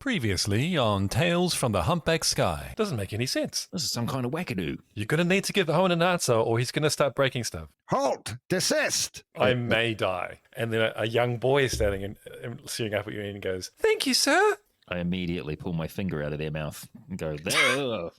Previously on Tales from the Humpback Sky. Doesn't make any sense. This is some kind of wackadoo. You're going to need to give Owen an answer or he's going to start breaking stuff. Halt! Desist! I may die. And then a young boy is standing and staring up at you and goes, "Thank you, sir." I immediately pull my finger out of their mouth and go, there.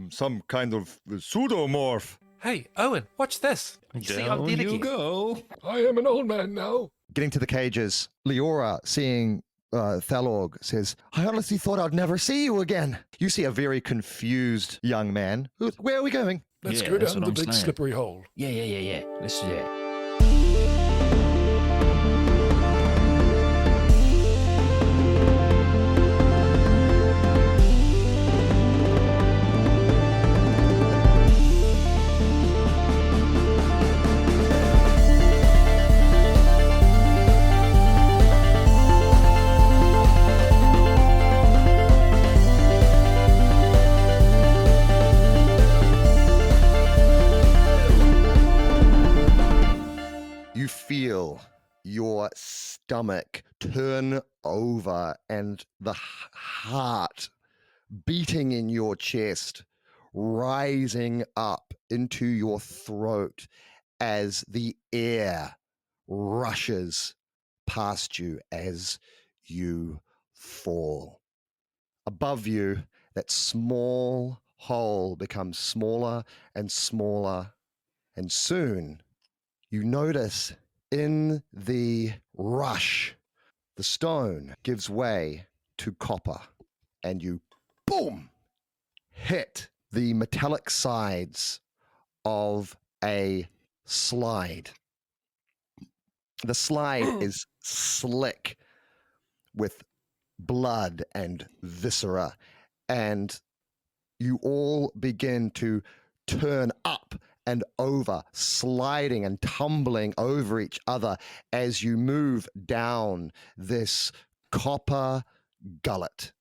Some kind of pseudomorph. Hey, Owen, watch this. You see, I'm Down dead you again. go. I am an old man now. Getting to the cages, Leora, seeing Thalorg, says, I honestly thought I'd never see you again. You see a very confused young man. Where are we going? Let's Yeah, go that's down what the I'm big saying. slippery hole. Yeah. Let's do that. You feel your stomach turn over and the heart beating in your chest, rising up into your throat as the air rushes past you as you fall. Above you, that small hole becomes smaller and smaller, and soon you notice in the rush, the stone gives way to copper, and you, boom, hit the metallic sides of a slide. The slide is slick with blood and viscera, and you all begin to turn up and over, sliding and tumbling over each other as you move down this copper gullet,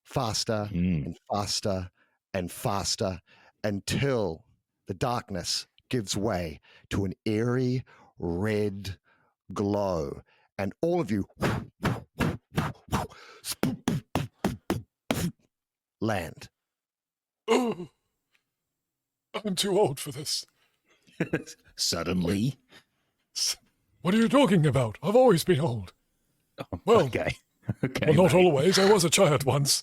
faster and faster and faster, until the darkness gives way to an eerie red glow, and all of you land. Oh, I'm too old for this. Suddenly. What are you talking about? I've always been old. Well, Okay. well, not mate. always. I was a child once.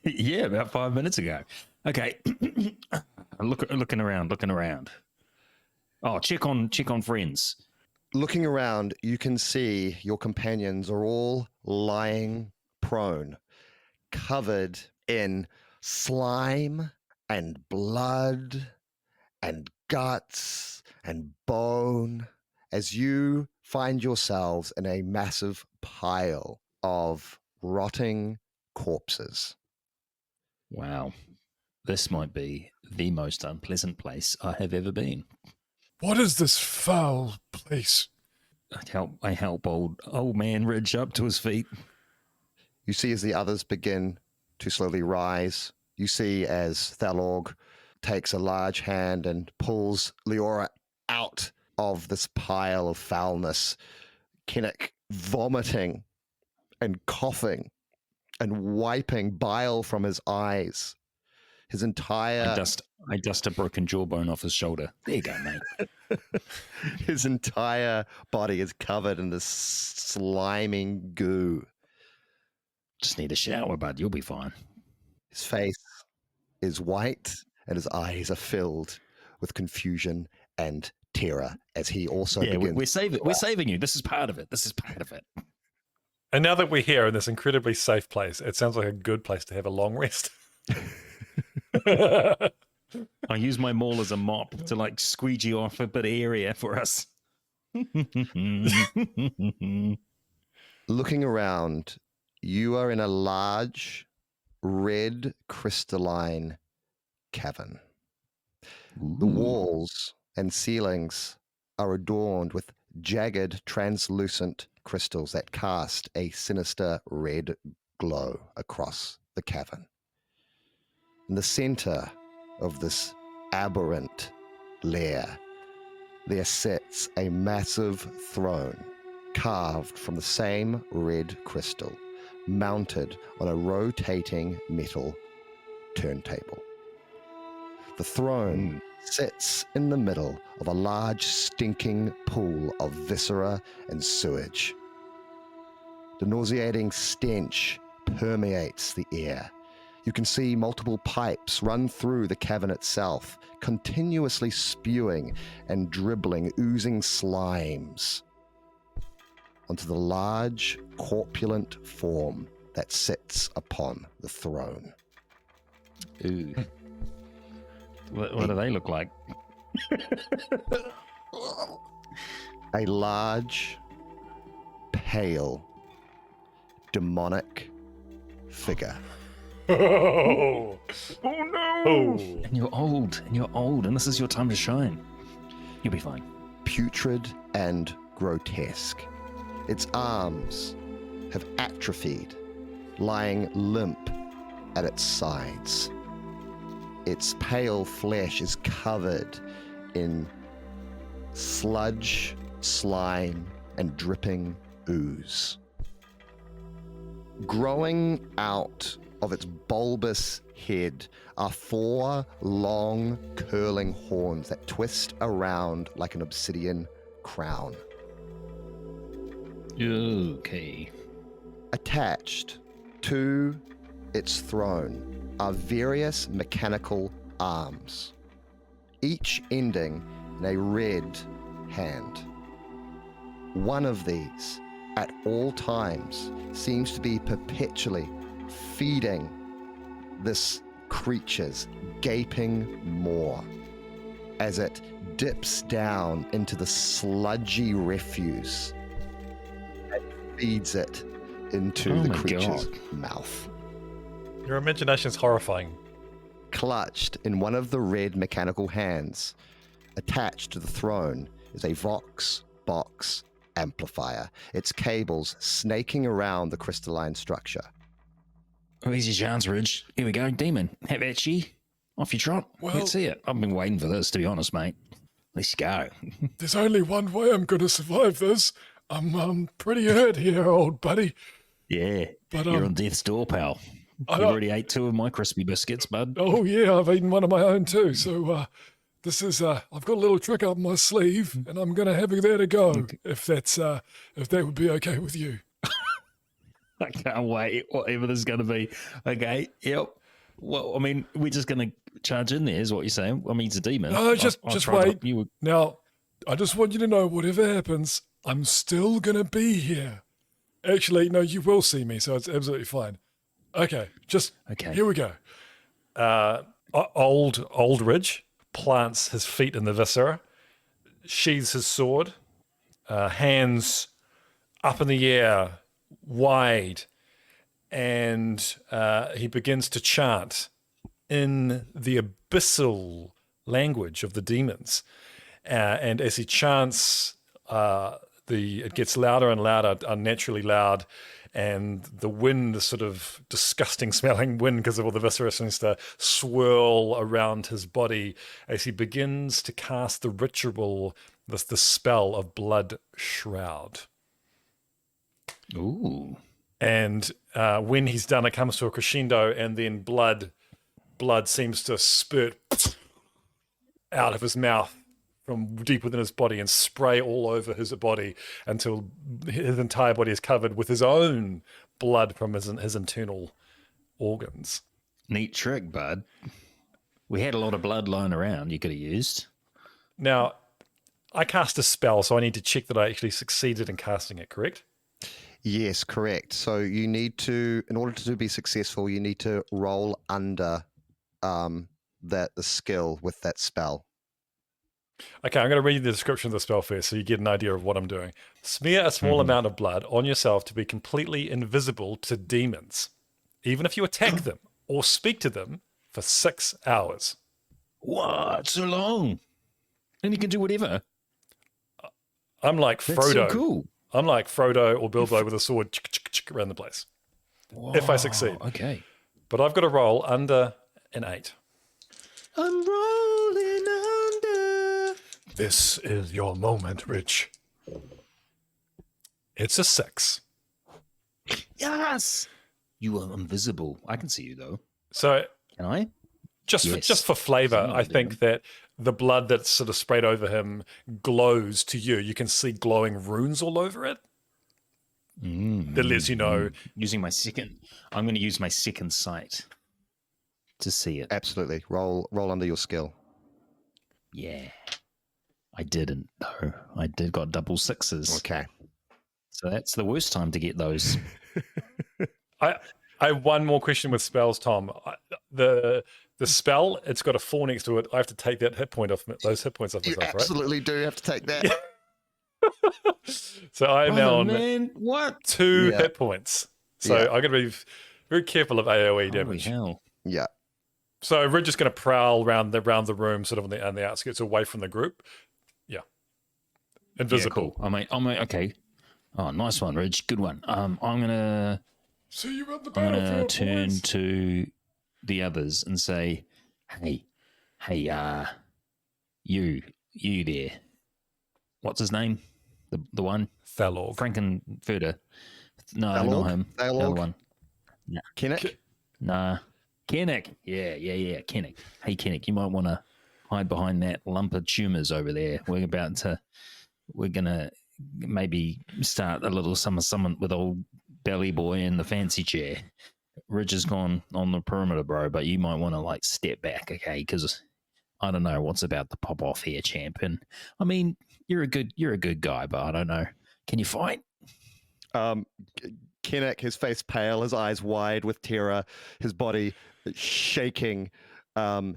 Yeah, about 5 minutes ago. Okay. looking around. Oh, check on friends. Looking around, you can see your companions are all lying prone, covered in slime and blood and guts and bone, as you find yourselves in a massive pile of rotting corpses. Wow. This might be the most unpleasant place I have ever been. What is this foul place? I help old man Ridge up to his feet. You see as the others begin to slowly rise. You see as Thalorg takes a large hand and pulls Leora out of this pile of foulness. Kinnock vomiting and coughing and wiping bile from his eyes. His entire... I dust a broken jawbone off his shoulder. There you go, mate. His entire body is covered in this sliming goo. Just need a shower, bud. You'll be fine. His face is white and his eyes are filled with confusion and terror as he also begins... We're saving you. This is part of it. And now that we're here in this incredibly safe place, it sounds like a good place to have a long rest. I use my maul as a mop to like squeegee off a bit of area for us. Looking around, you are in a large, red, crystalline cavern. The walls and ceilings are adorned with jagged, translucent crystals that cast a sinister red glow across the cavern. In the center of this aberrant lair, there sits a massive throne carved from the same red crystal, mounted on a rotating metal turntable. The throne sits in the middle of a large stinking pool of viscera and sewage. The nauseating stench permeates the air. You can see multiple pipes run through the cavern itself, continuously spewing and dribbling, oozing slimes onto the large, corpulent form that sits upon the throne. Ooh. What do they look like? A large, pale, demonic figure. Oh, no! Oh. And you're old, and this is your time to shine. You'll be fine. Putrid and grotesque. Its arms have atrophied, lying limp at its sides. Its pale flesh is covered in sludge, slime, and dripping ooze. Growing out of its bulbous head are 4 long, curling horns that twist around like an obsidian crown. Okay. Attached to its throne are various mechanical arms, each ending in a red hand. One of these, at all times, seems to be perpetually feeding this creature's gaping maw as it dips down into the sludgy refuse and feeds it into the creature's mouth. Your imagination is horrifying. Clutched in one of the red mechanical hands, attached to the throne, is a Vox box amplifier, its cables snaking around the crystalline structure. Oh, here's your chance, Ridge. Here we go, demon. Have at ye. Off you trot. Well- Let's see it. I've been waiting for this, to be honest, mate. Let's go. There's only one way I'm going to survive this. I'm pretty hurt here, old buddy. Yeah, But, you're on death's door, pal. I You don't- already ate 2 of my crispy biscuits, bud. Oh, yeah, I've eaten one of my own too. So this is, I've got a little trick up my sleeve, and I'm going to have you there to go, if that would be okay with you. I can't wait, whatever this is going to be. Okay, yep. Well, I mean, we're just going to charge in there, is what you're saying. I mean, it's a demon. No, I just tried to- wait. You Now, I just want you to know, whatever happens, I'm still going to be here. Actually, no, you will see me, so it's absolutely fine. Okay, Okay. Here we go. Old Ridge plants his feet in the viscera, sheathes his sword, hands up in the air, wide, and he begins to chant in the abyssal language of the demons. And as he chants, it gets louder and louder, unnaturally loud, and the wind, the sort of disgusting smelling wind because of all the viscera, seems to swirl around his body as he begins to cast the ritual, the spell of Blood Shroud. Ooh. And when he's done, it comes to a crescendo, and then blood seems to spurt out of his mouth from deep within his body and spray all over his body until his entire body is covered with his own blood from his internal organs. Neat trick, bud. We had a lot of blood lying around you could have used. Now, I cast a spell, so I need to check that I actually succeeded in casting it, correct? Yes, correct. So you need to, in order to be successful, you need to roll under the skill with that spell. Okay, I'm going to read you the description of the spell first so you get an idea of what I'm doing. Smear a small amount of blood on yourself to be completely invisible to demons, even if you attack them or speak to them for 6 hours. What? So long? And you can do whatever. I'm like That's Frodo. so cool. I'm like Frodo or Bilbo with a sword around the place. If I succeed. Okay. But I've got to roll under an 8. I'm rolling under. This is your moment, Rich. It's a 6. Yes. You are invisible. I can see you though. So Can I? just for flavor, Something I like think that the blood that's sort of sprayed over him glows to you. You can see glowing runes all over it. That lets you know. Using my second, I'm going to use my second sight to see it. Absolutely. Roll under your skill. Yeah, I didn't though. I did got double sixes. Okay. So that's the worst time to get those. I have one more question with spells, Tom. The spell, it's got a 4 next to it. I have to take that hit point off those hit points off You myself, right? absolutely do have to take that. So I am now on man, what? 2 Yeah. hit points. So Yeah. I'm going to be very careful of AoE Holy damage. hell. Yeah. So we're just going to prowl around the room, sort of on the outskirts, away from the group. Yeah, invisible. Yeah, cool. I mean, okay. Oh, nice one, Ridge. Good one. I'm gonna See you at the I'm gonna battlefield, turn boys. to the others and say, hey, you there. What's his name? The one? Thalorg. Frankenfurter. No, Thalorg? not him. The other Thalorg? one. Kinnick? Nah. Kennick. Yeah. Kennick. Hey, Kennick, you might want to hide behind that lump of tumours over there. We're gonna maybe start a little summer with old Belly Boy in the fancy chair. Ridge has gone on the perimeter, bro, but you might want to like step back, okay? Because I don't know what's about to pop off here, champ. And I mean, you're a good guy, but I don't know. Can you fight? Kinnick, his face pale, his eyes wide with terror, his body shaking.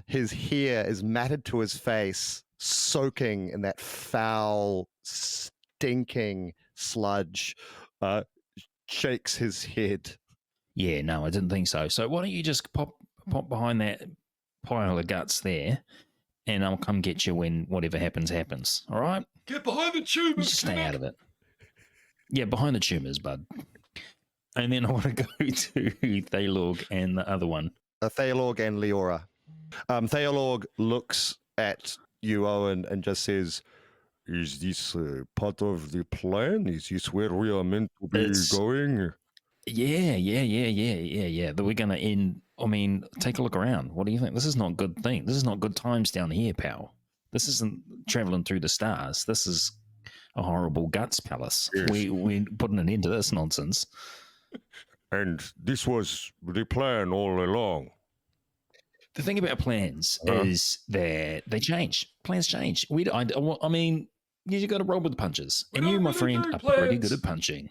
His hair is matted to his face, soaking in that foul, stinking sludge. Shakes his head. Yeah, no, I didn't think so. So why don't you just pop behind that pile of guts there, and I'll come get you when whatever happens. All right? Get behind the You tumors, just stay Kinnick. out of it. Yeah, behind the tumours, bud. And then I want to go to Thalorg and the other one. Thalorg and Leora. Thalorg looks at you, Owen, and just says, "Is this part of the plan? Is this where we are meant to be going?" Yeah. That we're going to end. I mean, take a look around. What do you think? This is not a good thing. This is not good times down here, pal. This isn't traveling through the stars. This is a horrible guts palace. Yes. We're putting an end to this nonsense. And this was the plan all along. The thing about plans is that they change. Plans change. I mean, you got to roll with the punches. We And you, don't my really friend, do are pretty plans. good at punching.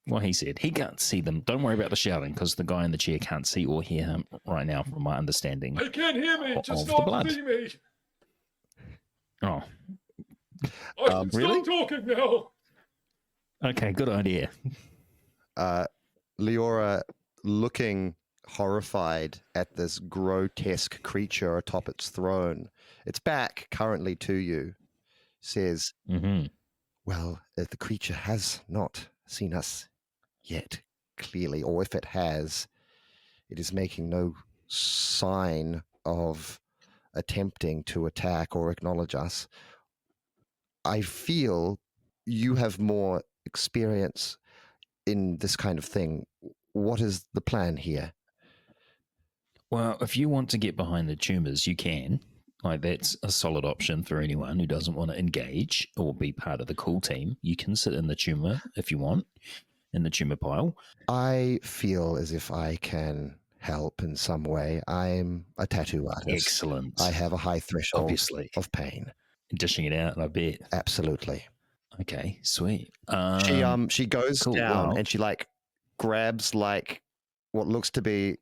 Well, he said he can't see them. Don't worry about the shouting because the guy in the chair can't see or hear him right now, from my understanding. They can't hear me, just Of the not blood. see me. Oh, I can really? stop talking now. okay, good idea. Leora, looking horrified at this grotesque creature atop its throne, its back currently to you, says, Mm-hmm. "Well, the creature has not seen us yet, clearly, or if it has, it is making no sign of attempting to attack or acknowledge us. I feel you have more experience in this kind of thing. What is the plan here?" Well, if you want to get behind the tumours, you can. Like, that's a solid option for anyone who doesn't want to engage or be part of the cool team. You can sit in the tumour if you want, in the tumour pile. I feel as if I can help in some way. I'm a tattoo artist. Excellent. I have a high threshold Obviously. of pain. Dishing it out, I bet. Absolutely. Okay, sweet. She goes cool, down well- and she like grabs like what looks to be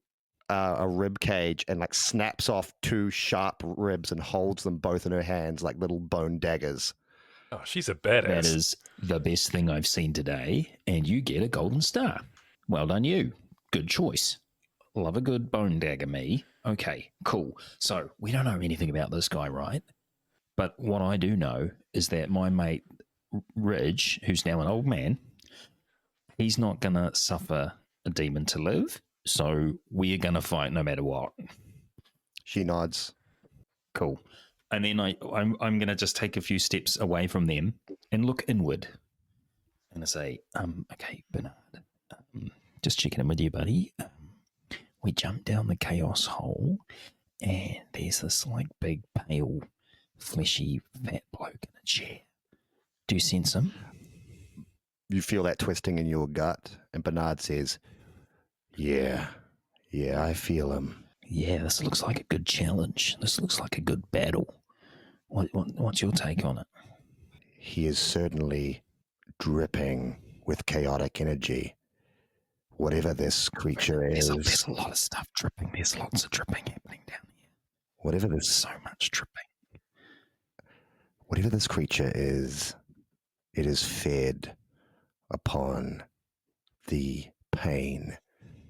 a rib cage and like snaps off 2 sharp ribs and holds them both in her hands like little bone daggers. Oh, she's a badass. That is the best thing I've seen today, and you get a golden star. Well done, you. Good choice. Love a good bone dagger, me. Okay, cool. So we don't know anything about this guy, right? But what I do know is that my mate Ridge, who's now an old man, he's not going to suffer a demon to live. So we're going to fight no matter what. She nods. Cool. And then I'm going to just take a few steps away from them and look inward. And I say, okay, Bernard, Just checking in with you, buddy. We jump down the chaos hole, and there's this like big, pale, fleshy, fat bloke in a chair. Do you sense him? You feel that twisting in your gut, and Bernard says, Yeah, I feel him. Yeah, this looks like a good challenge. This looks like a good battle. What's your take on it? He is certainly dripping with chaotic energy. Whatever this creature is. There's a lot of stuff dripping. There's lots of dripping happening down here. Whatever this. So much dripping. Whatever this creature is, it is fed upon the pain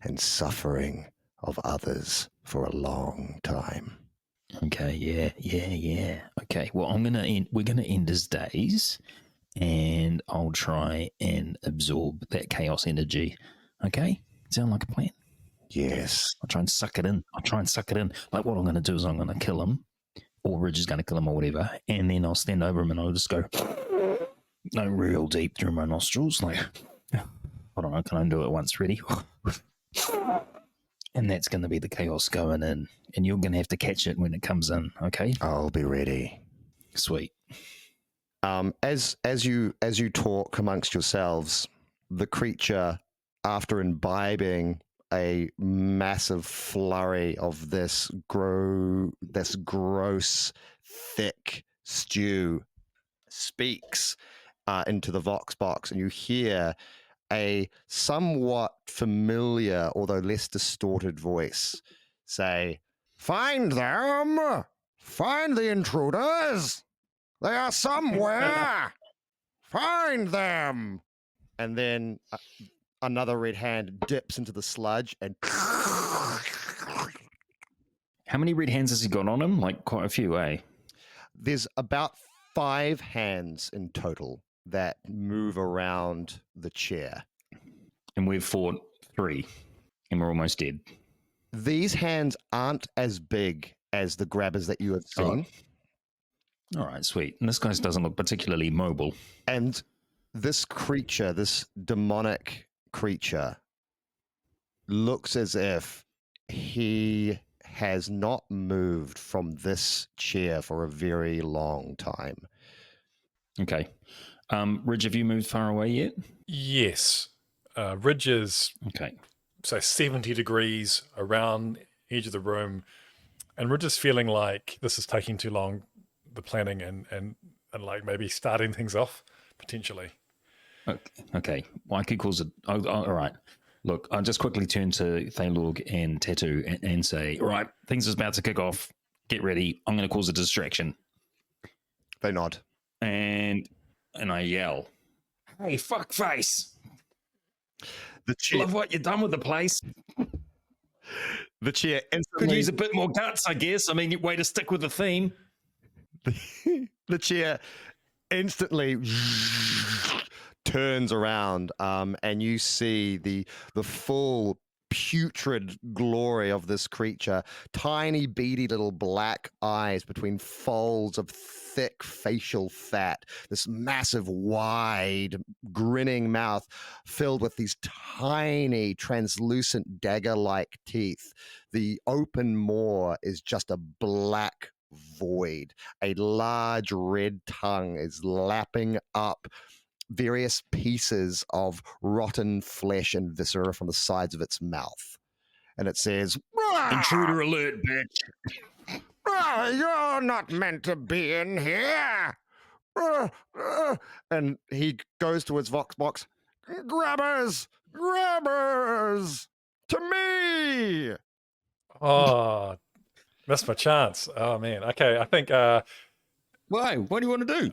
and suffering of others for a long time. Okay, yeah. Okay, well, we're gonna end his days, and I'll try and absorb that chaos energy. Okay, sound like a plan? Yes. I'll try and suck it in. Like, what I'm gonna do is I'm gonna kill him, or Ridge is gonna kill him, or whatever, and then I'll stand over him and I'll just go, real deep through my nostrils, like, I don't know, can I do it once? Ready? And that's going to be the chaos going in, and you're going to have to catch it when it comes in. Okay? I'll be ready. Sweet. As you talk amongst yourselves, the creature, after imbibing a massive flurry of this gross, thick stew, speaks into the vox box, and you hear a somewhat familiar, although less distorted voice say, "Find them! Find the intruders! They are somewhere! Find them!" And then another red hand dips into the sludge and... How many red hands has he got on him? Like, quite a few, eh? There's about 5 hands in total that move around the chair. And we've fought 3, and we're almost dead. These hands aren't as big as the grabbers that you have seen. All right, sweet. And this guy doesn't look particularly mobile. And this creature, this demonic creature, looks as if he has not moved from this chair for a very long time. Okay. Ridge, have you moved far away yet? Yes. Ridge is, Okay. say, 70 degrees around the edge of the room. And Ridge is feeling like this is taking too long, the planning, and like maybe starting things off, potentially. Okay. Well, I could cause it. Oh, all right. Look, I'll just quickly turn to Thaylorg and Tattoo and say, all right, things are about to kick off. Get ready. I'm going to cause a distraction. They nod. And I yell, "Hey, fuckface! The chair, Love what you've done with the place. the chair Could instantly, use a bit more guts, I guess. I mean, way to stick with the theme." the chair instantly turns around, and you see the full putrid glory of this creature. Tiny, beady little black eyes between folds of thick facial fat. This massive, wide, grinning mouth filled with these tiny, translucent, dagger-like teeth. The open maw is just a black void. A large red tongue is lapping up various pieces of rotten flesh and viscera from the sides of its mouth. And it says, Intruder alert, bitch. You're not meant to be in here. And he goes to his vox box. Grabbers! To me! Oh, missed my chance. Oh, man. Okay, I think Why? What do you want to do?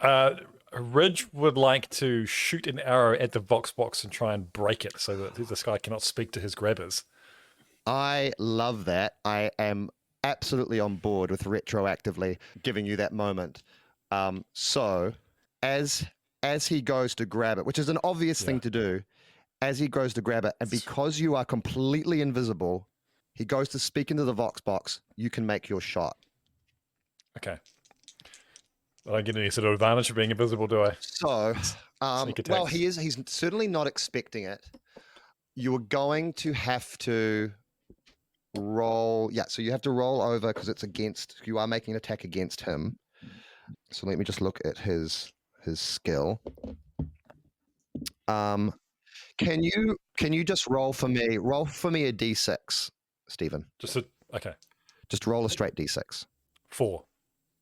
Ridge would like to shoot an arrow at the vox box and try and break it so that this guy cannot speak to his grabbers. I love that. I am absolutely on board with retroactively giving you that moment. So as he goes to grab it, which is an obvious thing to do, as he goes to grab it, and because you are completely invisible, he goes to speak into the vox box. You can make your shot. Okay. I don't get any sort of advantage for being invisible, do I? So, Sneak well, attacks. he's certainly not expecting it. you are going to have to roll. Yeah, so you have to roll over because it's against. You are making an attack against him. So let me just look at his skill. Can you just roll for me? Roll for me a d6, Stephen. Okay. Just roll a straight d6. 4.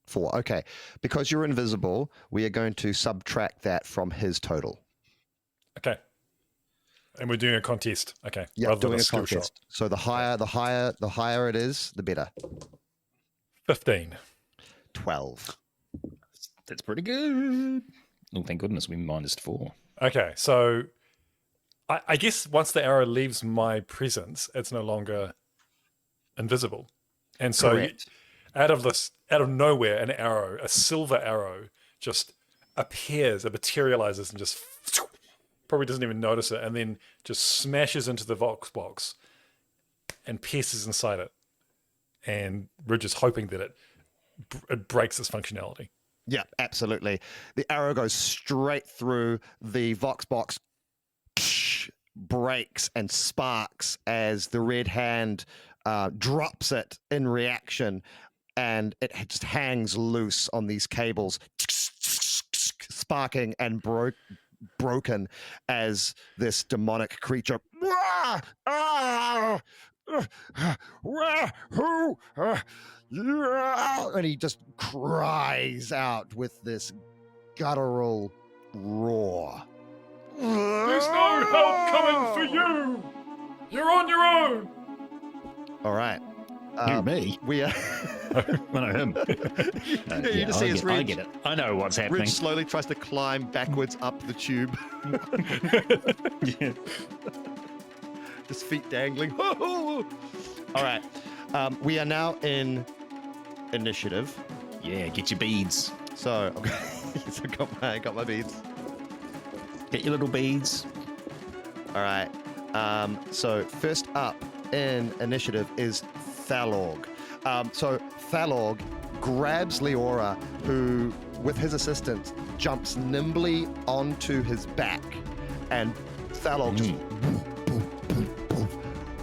4. Okay. Because you're invisible, we are going to subtract that from his total. Okay. And we're doing a contest. Okay. Yeah, rather than doing a skill contest. shot. So the higher it is, the better. 15. 12. That's pretty good. Oh, thank goodness we -4. Okay, so I guess once the arrow leaves my presence, it's no longer invisible. And so Correct. out of nowhere, an arrow, a silver arrow, just appears, it materializes and just probably doesn't even notice it, and then just smashes into the Vox box and pierces inside it. And we're just hoping that it breaks its functionality. Yeah, absolutely. The arrow goes straight through the Vox box, breaks and sparks as the red hand drops it in reaction, and it just hangs loose on these cables, sparking and broken as this demonic creature. And he just cries out with this guttural roar. There's no help coming for you. You're on your own. All right. Me? We are. I know him. You just see his I Ridge. get it. I know what's happening. Ridge slowly tries to climb backwards up the tube. Yeah. His feet dangling. All right. We are now in initiative. Yeah, get your beads. So, so I got my beads. Get your little beads. All right. So first up in initiative is Thalorg. So Thalorg grabs Leora, who, with his assistance, jumps nimbly onto his back, and Thalorg just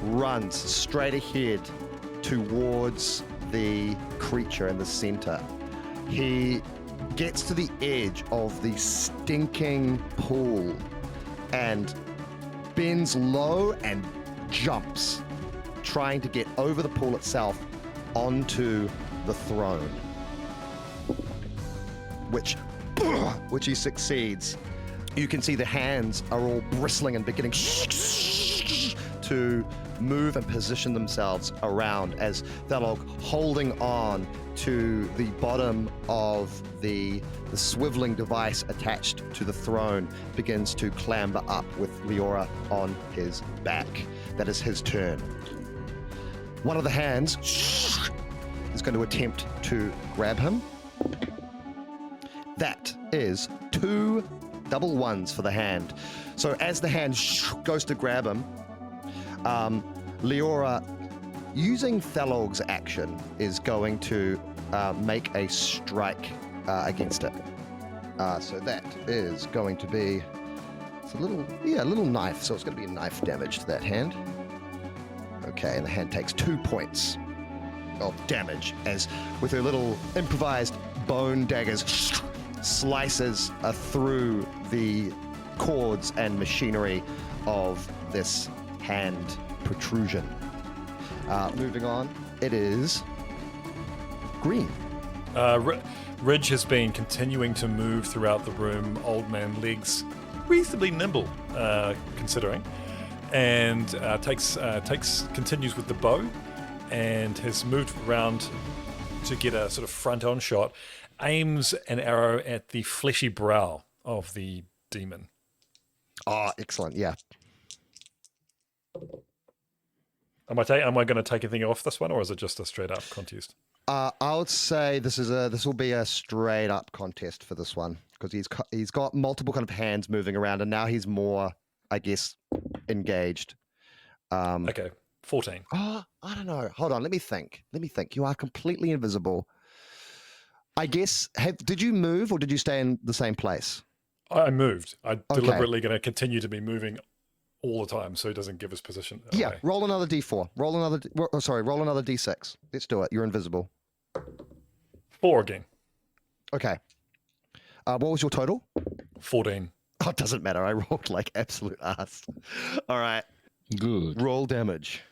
runs straight ahead towards the creature in the center. He gets to the edge of the stinking pool and bends low and jumps, trying to get over the pool itself onto the throne, which he succeeds. You can see the hands are all bristling and beginning to move and position themselves around as Thalorg, holding on to the bottom of the swiveling device attached to the throne, begins to clamber up with Leora on his back. That is his turn. One of the hands is going to attempt to grab him. That is 2 double ones for the hand. So as the hand goes to grab him, Leora, using Thalorg's action, is going to make a strike against it. So that is going to be a little knife. So it's going to be knife damage to that hand. Okay, and the hand takes 2 points of damage as, with her little improvised bone daggers, slices through the cords and machinery of this hand protrusion. Moving on, it is Green. Ridge has been continuing to move throughout the room, old man legs reasonably nimble, considering, and continues with the bow, and has moved around to get a sort of front-on shot, aims an arrow at the fleshy brow of the demon. Oh, excellent, yeah. Am I going to take anything off this one, or is it just a straight-up contest? I would say this will be a straight-up contest for this one, because he's got multiple kind of hands moving around, and now he's more, I guess, engaged. Okay, 14. Oh, I don't know. Hold on, let me think. You are completely invisible. I guess, did you move or did you stay in the same place? I moved. I'm deliberately going to continue to be moving all the time, so he doesn't give his position Yeah, away. roll another d4. Roll another d6. Let's do it. You're invisible. 4 again. Okay. What was your total? 14. Oh, it doesn't matter. I rolled like absolute ass. All right. Good. Roll damage.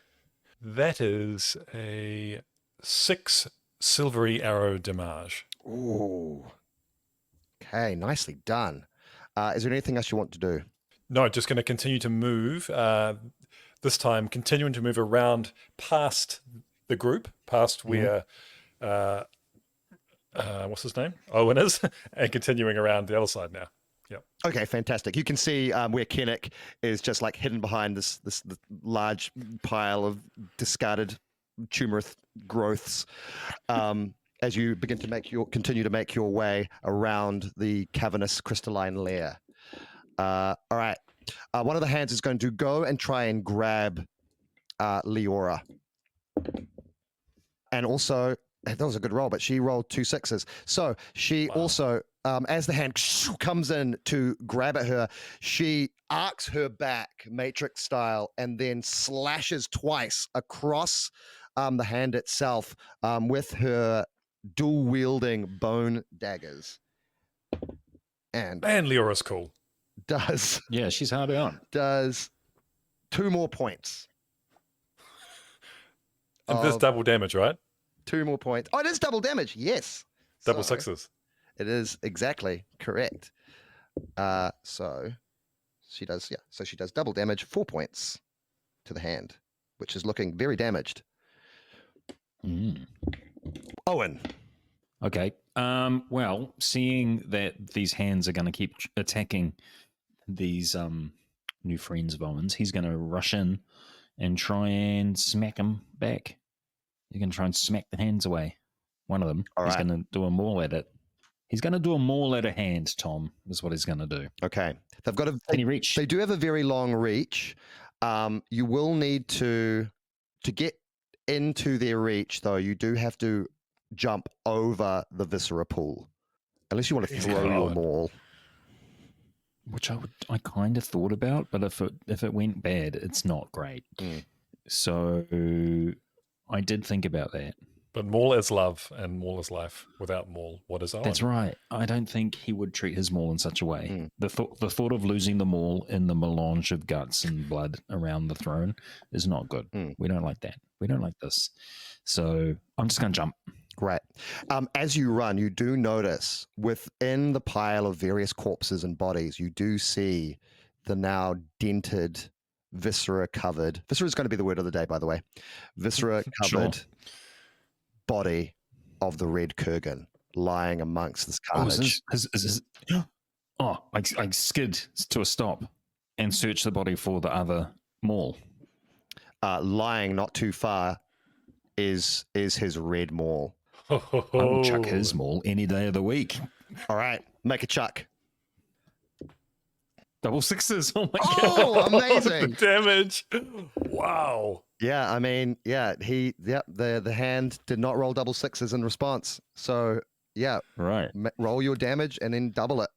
That is a 6 silvery arrow damage. Ooh. Okay, nicely done. Is there anything else you want to do? No, just going to continue to move. This time, continuing to move around past the group, past where what's his name? Owen is, and continuing around the other side now. Yep. Okay, fantastic. You can see where Kennick is just like hidden behind this large pile of discarded tumorous growths. As you begin to continue to make your way around the cavernous crystalline lair. All right. One of the hands is going to go and try and grab Leora. And also, that was a good roll, but she rolled 2 6s. So she also, as the hand comes in to grab at her, she arcs her back, Matrix style, and then slashes twice across the hand itself with her dual-wielding bone daggers. And Leora's cool. does Yeah, she's hard on. 2 more points. And this double damage, right? 2 more points. Oh, it is double damage. Yes. Double So, 6s. It is exactly correct. So she does, yeah. So she does double damage, 4 points to the hand, which is looking very damaged. Mm. Owen. Okay. Well, seeing that these hands are going to keep attacking these new friends of Owen's, he's going to rush in and try and smack them back. He's going to try and smack the hands away. One of them. All He's right. going to do a maul at it. He's going to do a maul at a hand, Tom, is what he's going to do. Okay. They've got Can he reach? They do have a very long reach. You will need to get into their reach, though. You do have to jump over the viscera pool, unless you want to throw your God. maul. Which I kind of thought about, but if it went bad, it's not great. Mm. So I did think about that. But Maul is love and Maul is life. Without Maul, what is Owen? That's right. I don't think he would treat his maul in such a way. Mm. The thought of losing the maul in the melange of guts and blood around the throne is not good. Mm. We don't like that. We don't like this. So I'm just going to jump. Great. As you run, you do notice within the pile of various corpses and bodies, you do see the now dented, viscera-covered. Viscera is going to be the word of the day, by the way. Viscera-covered body of the Red Kurgan lying amongst this carnage. I skid to a stop and search the body for the other maul. Lying not too far is his red maul. I will chuck his maul any day of the week. All right, make a chuck. Double 6s. Oh my Oh, god! amazing! Damage. Wow. Yeah, I mean, the hand did not roll double 6s in response. So, yeah, Right. roll your damage and then double it.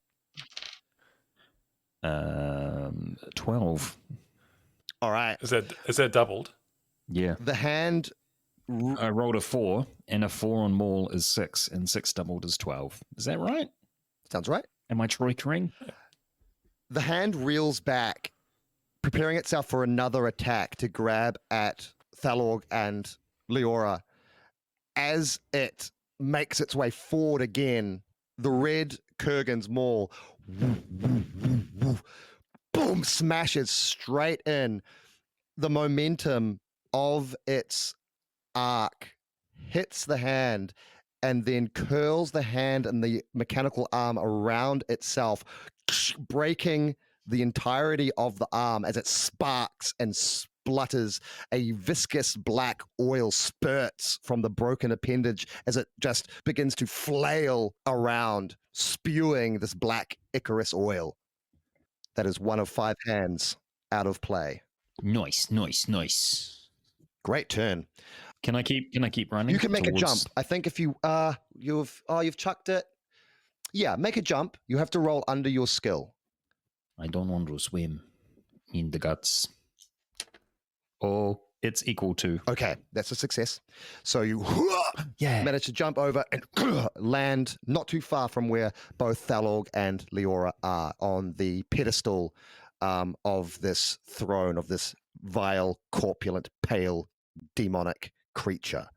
12. All right. Is that doubled? Yeah. The hand, I rolled a 4, and a 4 on maul is 6, and 6 doubled is 12. Is that right? sounds right. Am I troikering? The hand reels back, preparing itself for another attack to grab at Thalorg and Leora. As it makes its way forward again, the Red Kurgan's maul boom, smashes straight in. The momentum of its arc hits the hand and then curls the hand and the mechanical arm around itself, breaking the entirety of the arm as it sparks and splutters. A viscous black oil spurts from the broken appendage as it just begins to flail around, spewing this black Icarus oil. That is one of 5 hands out of play. Nice. Great turn. Can I keep running? You can make a towards- jump. I think if you you've chucked it. Yeah, make a jump. You have to roll under your skill. I don't want to swim. in the guts. Or it's equal to. Okay, that's a success. So you Yeah. manage to jump over and land not too far from where both Thalorg and Leora are, on the pedestal of this throne, of this vile, corpulent, pale, demonic creature.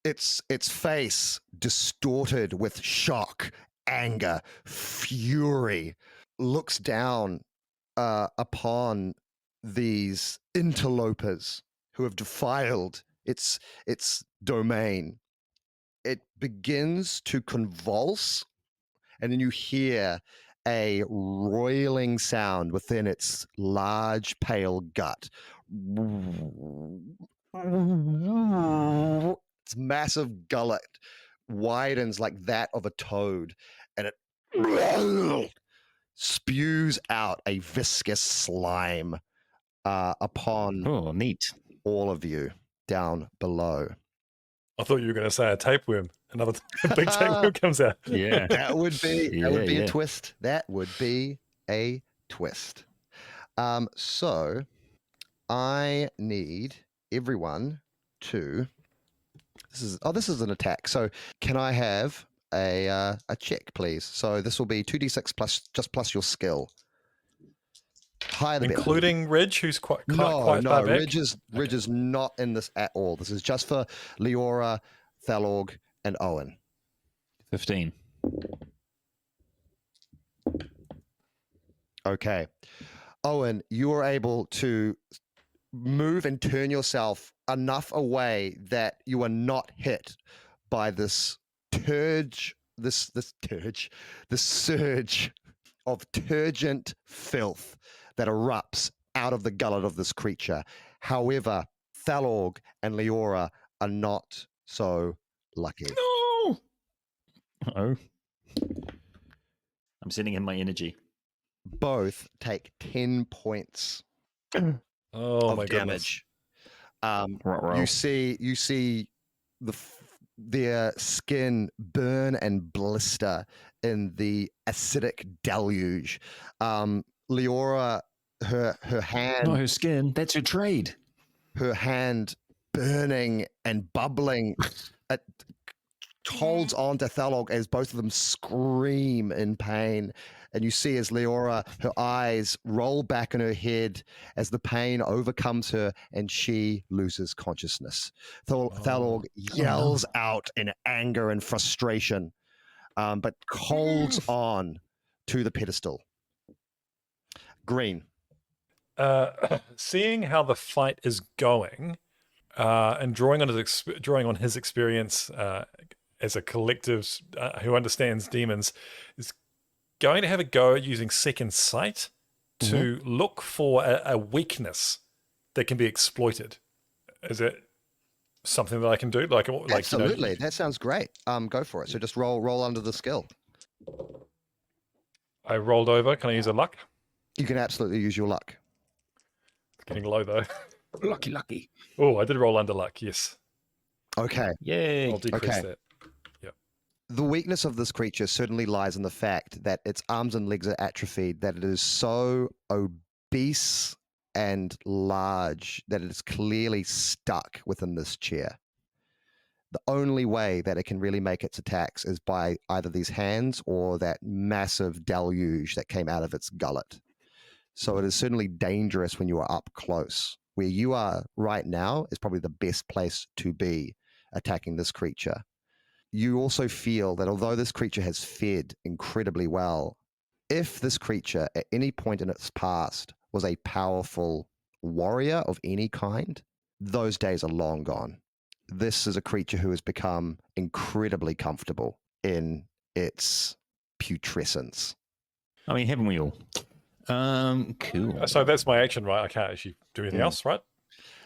Its face distorted with shock, anger, fury, looks down upon these interlopers who have defiled its domain. It begins to convulse, and then you hear a roiling sound within its large, pale gut. Its massive gullet widens like that of a toad, and it spews out a viscous slime upon Oh, neat. all of you down below. I thought you were going to say a tapeworm. Another big tapeworm comes out. Yeah. That would be a Yeah. twist. That would be a twist. So I need everyone to. This is an attack. So can I have a check, please? So this will be 2d6 plus your skill. Higher the better. Including Ridge, who's quite far back. Ridge is not in this at all. This is just for Leora, Thalorg, and Owen. 15. Okay. Owen, you are able to move and turn yourself enough away that you are not hit by this surge of turgent filth that erupts out of the gullet of this creature. However, Thalorg and Leora are not so lucky. No! Oh. I'm sending him my energy. Both take 10 points Oh of my damage. Ruh-roh. You see their skin burn and blister in the acidic deluge. Leora, her hand, Not her skin. That's her trade. her hand burning and bubbling, it holds on to Thalorg as both of them scream in pain. And you see as Leora, her eyes roll back in her head as the pain overcomes her and she loses consciousness. Thalorg yells out in anger and frustration, but holds on to the pedestal. Green. Seeing how the fight is going, and drawing on his experience as a collective who understands demons, is going to have a go at using second sight to look for a weakness that can be exploited. Is it something that I can do? Like Absolutely, that sounds great. Go for it. So just roll under the skill. I rolled over. Can I use a luck? You can absolutely use your luck. It's getting low though. Lucky. Oh, I did roll under luck. Yes, Okay. Yay. I'll decrease Okay. that. The weakness of this creature certainly lies in the fact that its arms and legs are atrophied, that it is so obese and large that it is clearly stuck within this chair. The only way that it can really make its attacks is by either these hands or that massive deluge that came out of its gullet. So it is certainly dangerous when you are up close. Where you are right now is probably the best place to be attacking this creature. You also feel that although this creature has fed incredibly well, if this creature at any point in its past was a powerful warrior of any kind, those days are long gone. This is a creature who has become incredibly comfortable in its putrescence. I mean, haven't we all? Cool. So that's my action, right? I can't actually do anything else, right?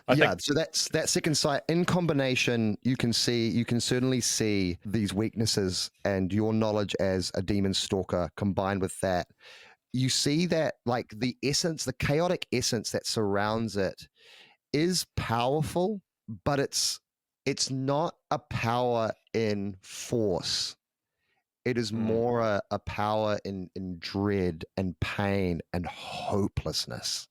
I think So that's that second sight in combination. You can certainly see these weaknesses, and your knowledge as a demon stalker combined with that, you see that like the essence, the chaotic essence that surrounds it is powerful, but it's not a power in force. It is more a power in dread and pain and hopelessness.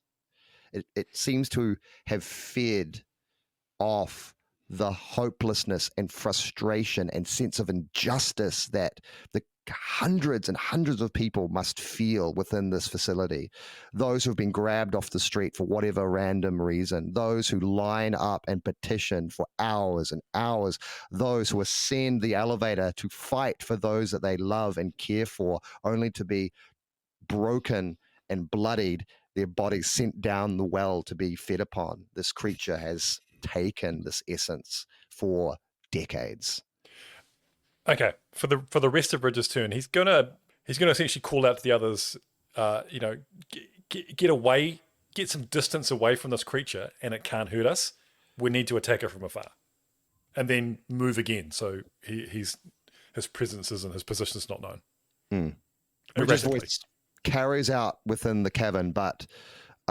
It seems to have fed off the hopelessness and frustration and sense of injustice that the hundreds and hundreds of people must feel within this facility. Those who have been grabbed off the street for whatever random reason, those who line up and petition for hours and hours, those who ascend the elevator to fight for those that they love and care for, only to be broken and bloodied, their bodies sent down the well to be fed upon. This creature has taken this essence for decades. Okay, for the rest of Bridges' turn, he's gonna essentially call out to the others. Get away, get some distance away from this creature, and it can't hurt us. We need to attack it from afar, and then move again. So his presence is and his position is not known. Bridges' voice carries out within the cavern, but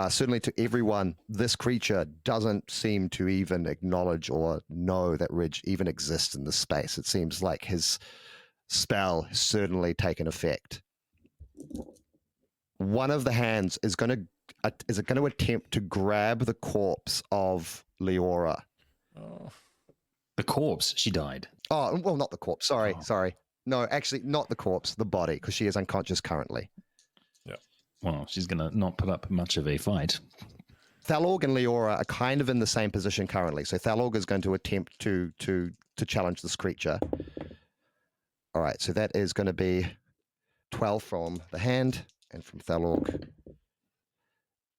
certainly to everyone, this creature doesn't seem to even acknowledge or know that Ridge even exists in this space. It seems like his spell has certainly taken effect. One of the hands is going to attempt to grab the corpse of Leora. The corpse, she died. Oh, well, not the corpse. Sorry. No, actually, not the corpse, the body, because she is unconscious currently. Well, she's going to not put up much of a fight. Thalorg and Leora are kind of in the same position currently. So Thalorg is going to attempt to challenge this creature. All right, so that is going to be 12 from the hand, and from Thalorg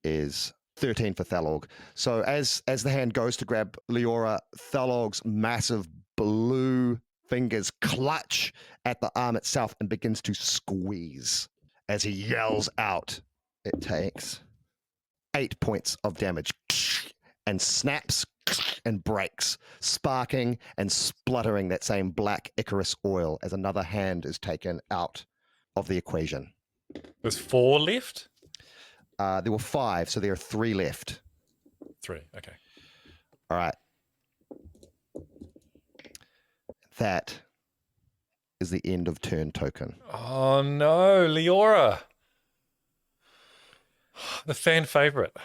is 13 for Thalorg. So as the hand goes to grab Leora, Thalorg's massive blue fingers clutch at the arm itself and begins to squeeze. As he yells out, it takes 8 points of damage and snaps and breaks, sparking and spluttering that same black Icarus oil as another hand is taken out of the equation. There's 4 left? There were 5, so there are 3 left. 3, okay. All right. That is the end of turn token. Oh no, Leora. The fan favorite.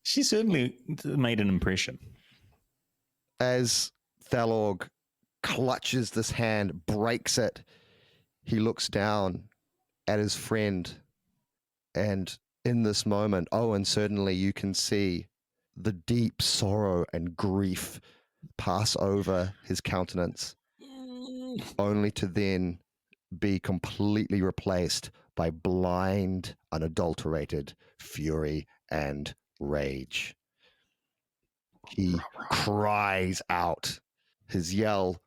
She certainly made an impression. As Thalorg clutches this hand, breaks it, he looks down at his friend. And in this moment, Owen, certainly you can see the deep sorrow and grief pass over his countenance, only to then be completely replaced by blind, unadulterated fury and rage. He cries out. His yell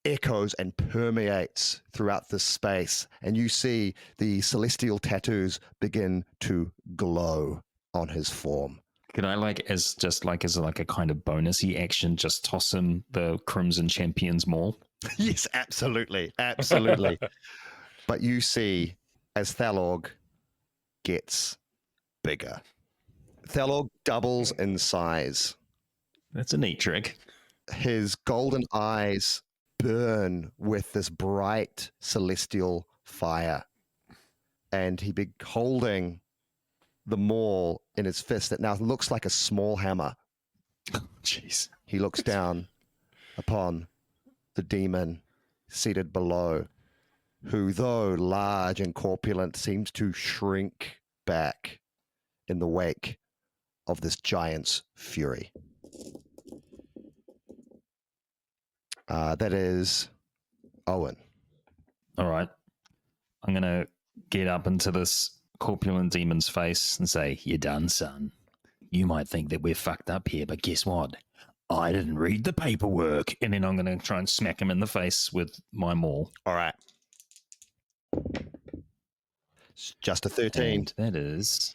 echoes and permeates throughout this space, and you see the celestial tattoos begin to glow on his form. Could I as a kind of bonusy action just toss him the Crimson Champions Maul? Yes, absolutely. But you see as Thalorg gets bigger. Thalorg doubles in size. That's a neat trick. His golden eyes burn with this bright celestial fire. And he be holding the maul in his fist that now looks like a small hammer. Jeez. He looks down upon the demon seated below, who, though large and corpulent, seems to shrink back in the wake of this giant's fury. That is Owen. All right. I'm going to get up into this corpulent demon's face and say, "You're done, son. You might think that we're fucked up here, but guess what? I didn't read the paperwork." And then I'm going to try and smack him in the face with my maul. All right. It's just a 13. And that is...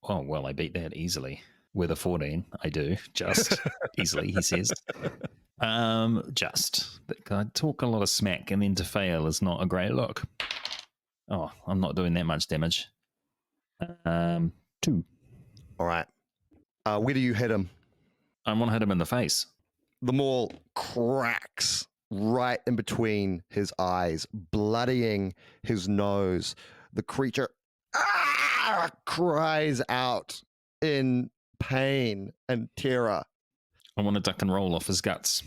Oh, well, I beat that easily. With a 14, I do. Just easily, he says. Just. I talk a lot of smack, and then to fail is not a great look. Oh, I'm not doing that much damage. 2. All right. Where do you hit him? I want to hit him in the face. The maul cracks right in between his eyes, bloodying his nose. The creature cries out in pain and terror. I want to duck and roll off his guts.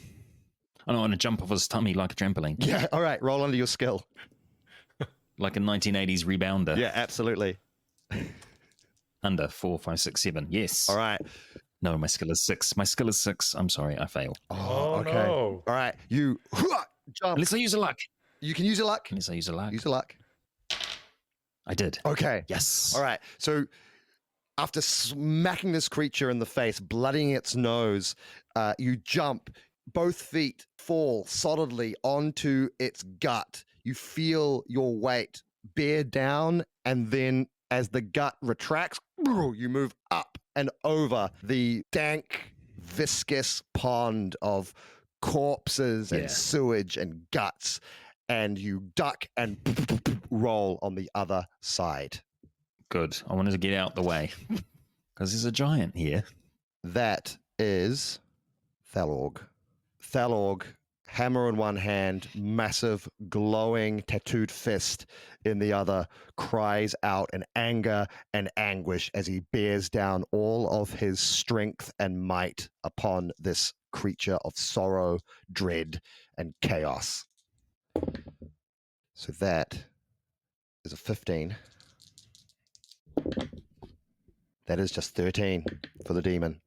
I don't want to jump off his tummy like a trampoline. Yeah, all right, roll under your skill. Like a 1980s rebounder. Yeah, absolutely. Under 4, 5, 6, 7. Yes. All right. No, my skill is 6. My skill is 6. I'm sorry, I fail. Oh, okay. no. All right, you jump. Unless I use a luck. You can use your luck. Unless I use a luck. Use your luck. I did. Okay. Yes. All right. So after smacking this creature in the face, bloodying its nose, you jump. Both feet fall solidly onto its gut. You feel your weight bear down, and then as the gut retracts, you move up and over the dank, viscous pond of corpses and sewage and guts, and you duck and roll on the other side. Good. I wanted to get out the way because there's a giant here. That is Thalorg. Thalorg, hammer in one hand, massive, glowing, tattooed fist in the other, cries out in anger and anguish as he bears down all of his strength and might upon this creature of sorrow, dread, and chaos. So that is a 15. That is just 13 for the demon.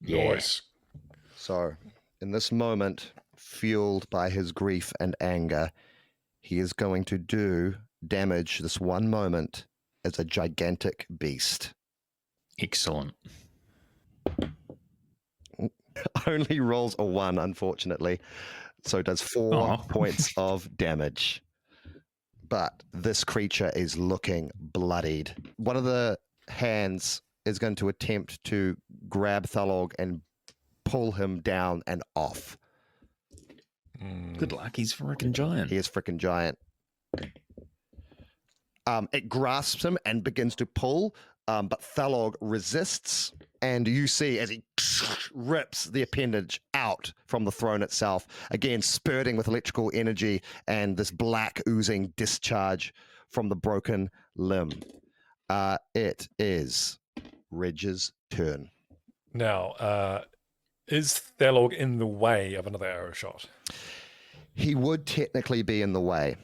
Nice. So, in this moment, fueled by his grief and anger, he is going to do damage this one moment as a gigantic beast. Excellent. Only rolls a 1, unfortunately. So does 4 points of damage. But this creature is looking bloodied. One of the hands is going to attempt to grab Thalorg and pull him down and off. Good luck. He's freaking giant. He is freaking giant. It grasps him and begins to pull, but Thalorg resists, and you see as he rips the appendage out from the throne itself, again spurting with electrical energy and this black oozing discharge from the broken limb. It is Reg's turn. Now, is Thalorg in the way of another arrow shot? He would technically be in the way.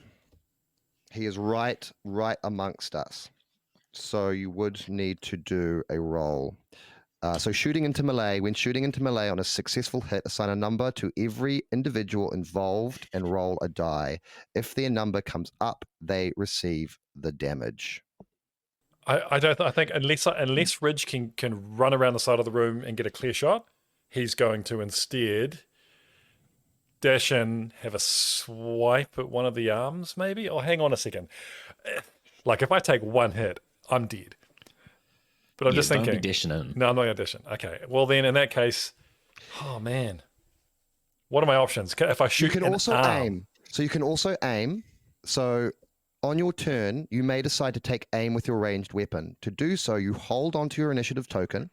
He is right amongst us. So you would need to do a roll. So shooting into melee. When shooting into melee on a successful hit, assign a number to every individual involved and roll a die. If their number comes up, they receive the damage. I think unless Ridge can run around the side of the room and get a clear shot, he's going to instead dash in, have a swipe at one of the arms, maybe? Oh, hang on a second. Like, if I take one hit, I'm dead. But I'm just thinking. Don't be dashing in. No, I'm not going to dash in. Okay. Well, then, in that case, oh, man. What are my options? If I shoot You can an also arm, aim. So you can also aim. So on your turn, you may decide to take aim with your ranged weapon. To do so, you hold onto your initiative token.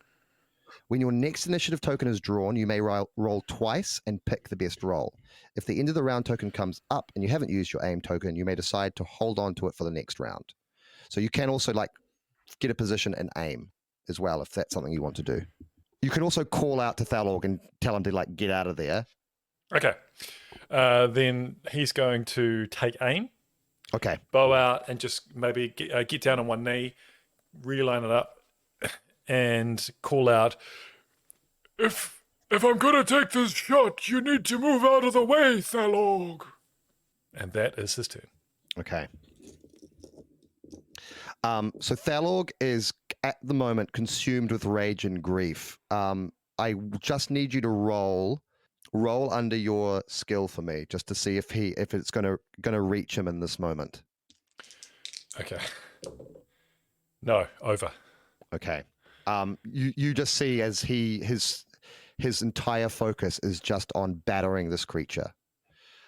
When your next initiative token is drawn, you may roll twice and pick the best roll. If the end of the round token comes up and you haven't used your aim token, you may decide to hold on to it for the next round. So you can also get a position and aim as well if that's something you want to do. You can also call out to Thalorg and tell him to get out of there. Okay. Then he's going to take aim. Okay. Bow out and just maybe get down on one knee, realign it up, and call out, If I'm gonna take this shot, you need to move out of the way, Thalorg. and that is his turn. Okay. So Thalorg is at the moment consumed with rage and grief. I just need you to roll under your skill for me, just to see if it's gonna reach him in this moment. Okay. No, over. Okay. You just see as his entire focus is just on battering this creature.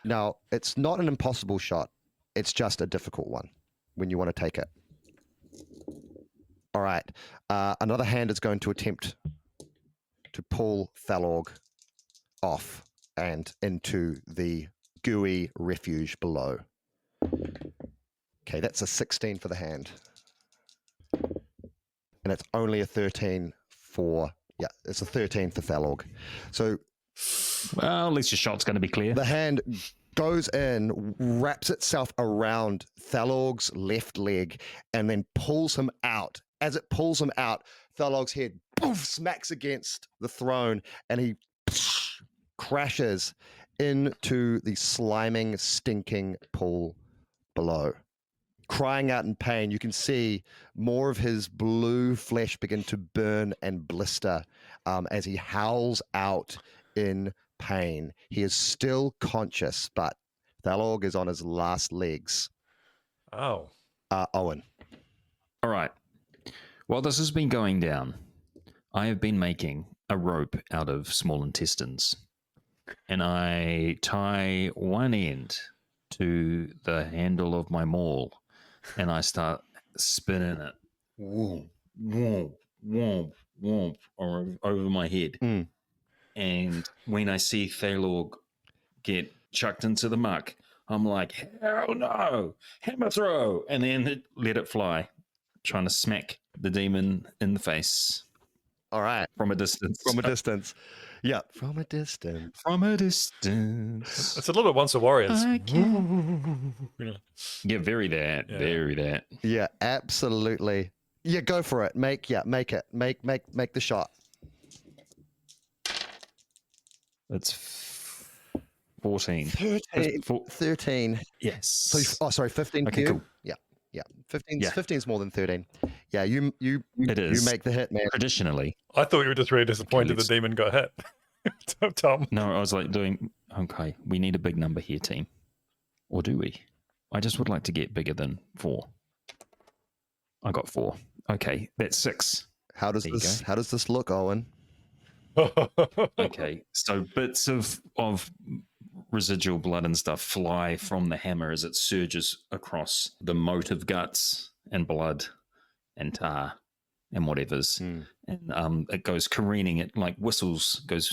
Now, it's not an impossible shot. It's just a difficult one when you want to take it. All right. Another hand is going to attempt to pull Thalorg off and into the gooey refuge below. Okay, that's a 16 for the hand. And it's only a 13 for, it's a 13 for Thalorg. So Well, at least your shot's going to be clear. the hand goes in, wraps itself around Thalorg's left leg, and then pulls him out. As it pulls him out, Thalorg's head poof, smacks against the throne, and he crashes into the sliming, stinking pool below. Crying out in pain, you can see more of his blue flesh begin to burn and blister as he howls out in pain. He is still conscious, but Thalorg is on his last legs. Oh. Owen. All right. While this has been going down, I have been making a rope out of small intestines. And I tie one end to the handle of my maul, and I start spinning it. Whoomp, whoomp, whoomp, whoomp, over my head. Mm. And when I see Thalorg get chucked into the muck, I'm like, hell no, hammer throw, and then let it fly, trying to smack the demon in the face. All right. From a distance. From a distance. Yeah. From a distance. From a distance. It's a little bit Once a Warriors. Yeah, very that. Yeah. Very that. Yeah, absolutely. Yeah, go for it. Make it. Make the shot. It's 14. 13. Four- 13. Yes. So, sorry, 15 Okay, for you? cool. Yeah. 15's, Yeah. 15's more than 13. Yeah, you It is. make the hit, man. Traditionally. I thought you were just really disappointed let's- the demon got hit. Tom. No, I was like okay, we need a big number here, team. Or do we? I just would like to get bigger than 4. I got 4. Okay, that's 6. How does There you this go. how does this look, Owen? Okay, so bits of residual blood and stuff fly from the hammer as it surges across the moat of guts and blood and tar and whatever's. And it goes careening, it like whistles, goes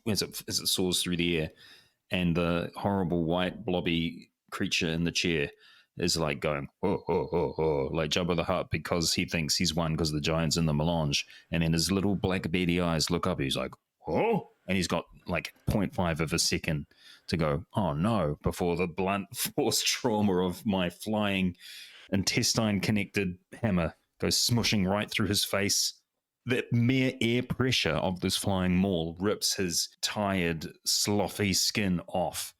as it soars through the air. And the horrible white blobby creature in the chair is like going, oh, oh, oh, oh, like Jabba the Hutt, because he thinks he's won because the giant's in the melange. And then his little black beady eyes look up. He's like, oh, and he's got like 0.5 of a second to go, oh no, before the blunt force trauma of my flying intestine connected hammer goes smushing right through his face. The mere air pressure of this flying maul rips his tired, slothy skin off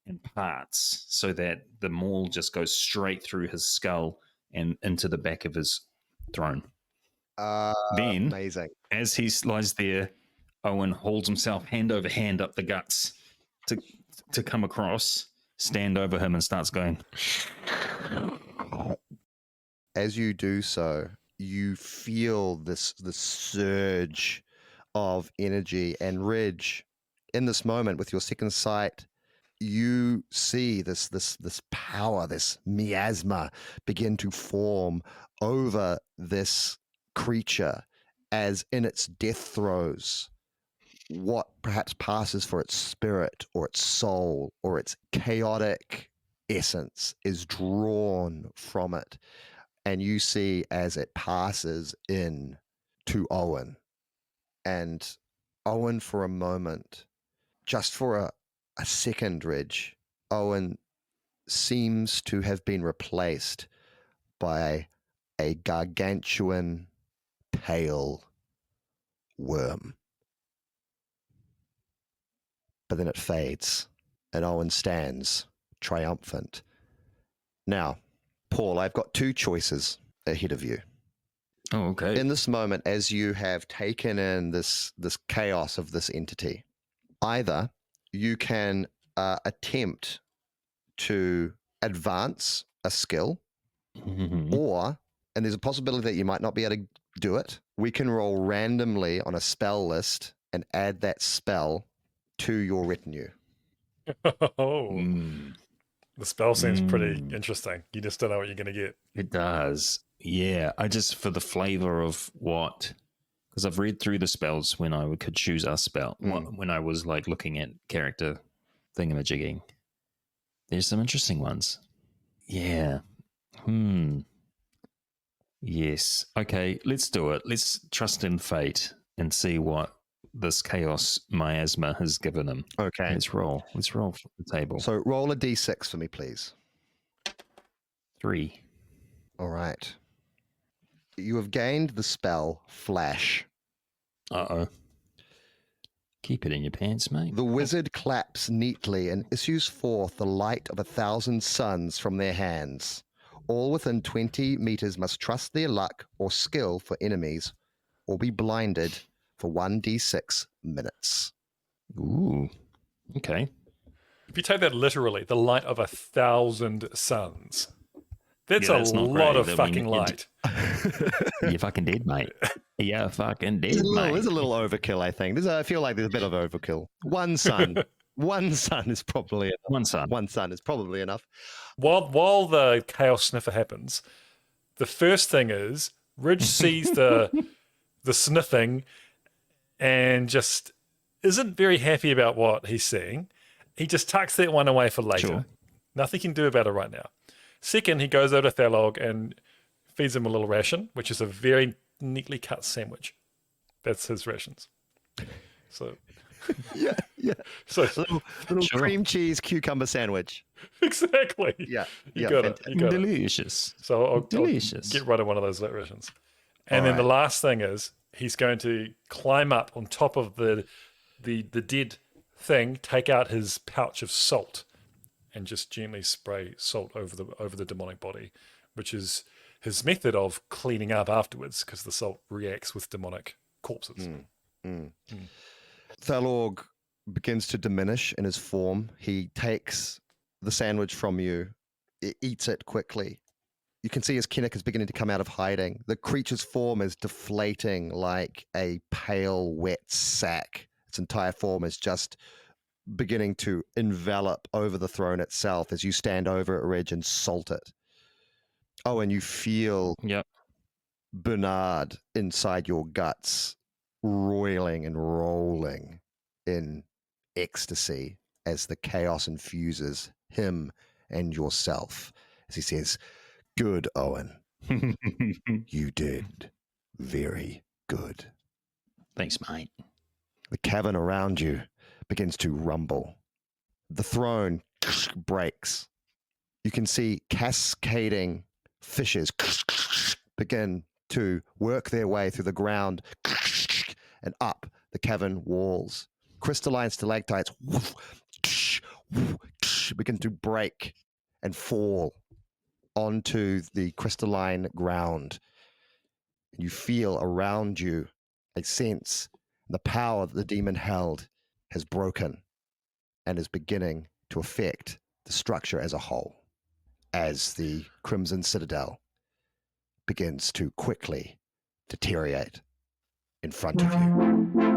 in parts so that the maul just goes straight through his skull and into the back of his throne. Then, Amazing. as he lies there, Owen holds himself hand over hand up the guts to come across, stand over him, and starts going. As you do so, you feel this surge of energy, and Ridge, in this moment with your second sight, you see this power, this miasma begin to form over this creature as in its death throes, what perhaps passes for its spirit or its soul or its chaotic essence is drawn from it. And you see as it passes in to Owen. And Owen, for a moment, just for a second, Ridge, Owen seems to have been replaced by a gargantuan, pale worm. But then it fades, and Owen stands triumphant. Now, Paul, I've got 2 choices ahead of you. Oh, okay. In this moment, as you have taken in this chaos of this entity, either you can attempt to advance a skill, or, and there's a possibility that you might not be able to do it, we can roll randomly on a spell list and add that spell to your retinue. Oh, the spell seems pretty interesting. You just don't know what you're going to get. It does. Yeah. I just, for the flavor of what because I've read through the spells when I could choose a spell, when I was like looking at character thingamajigging. There's some interesting ones. Yeah. Yes. Okay, let's do it. Let's trust in fate and see what this chaos miasma has given him. Okay. Let's roll. Let's roll for the table. So roll a d6 for me, please. 3. All right. You have gained the spell Flash. Uh-oh. Keep it in your pants, mate. The wizard claps neatly and issues forth the light of 1,000 suns from their hands. All within 20 meters must trust their luck or skill for enemies or be blinded for 1d6 minutes. Ooh. Okay. If you take that literally, the light of 1,000 suns. That's Yeah, a that's not lot great. of I mean, fucking light. You're fucking dead, mate. You're fucking dead, There's mate. a little overkill, I think. I feel like there's a bit of overkill. One sun. One sun is probably enough. One sun. One sun is probably enough. While the chaos sniffer happens, the first thing is Ridge sees the sniffing and just isn't very happy about what he's seeing. He just tucks that one away for later. Sure. Nothing he can do about it right now. Second, he goes over to Thalog and feeds him a little ration, which is a very neatly cut sandwich. That's his rations. So Yeah. so Little cream cheese cucumber sandwich. exactly. Yeah. You got it. You got it. Delicious. So I'll Delicious. get rid of one of those rations. And All then the right. last thing is he's going to climb up on top of the dead thing, take out his pouch of salt, and just gently spray salt over the demonic body, which is his method of cleaning up afterwards because the salt reacts with demonic corpses. Thalorg begins to diminish in his form. He takes the sandwich from you, eats it quickly. You can see as Kinnick is beginning to come out of hiding. The creature's form is deflating like a pale, wet sack. Its entire form is just beginning to envelop over the throne itself as you stand over it, Reg, and salt it. Oh, and you feel Yep. Bernard inside your guts, roiling and rolling in ecstasy as the chaos infuses him and yourself. As he says, "Good, Owen. You did very good." Thanks, mate. The cavern around you begins to rumble. The throne breaks. You can see cascading fissures begin to work their way through the ground and up the cavern walls. Crystalline stalactites begin to break and fall onto the crystalline ground. You feel around you a sense the power that the demon held has broken and is beginning to affect the structure as a whole as the Crimson Citadel begins to quickly deteriorate in front of you.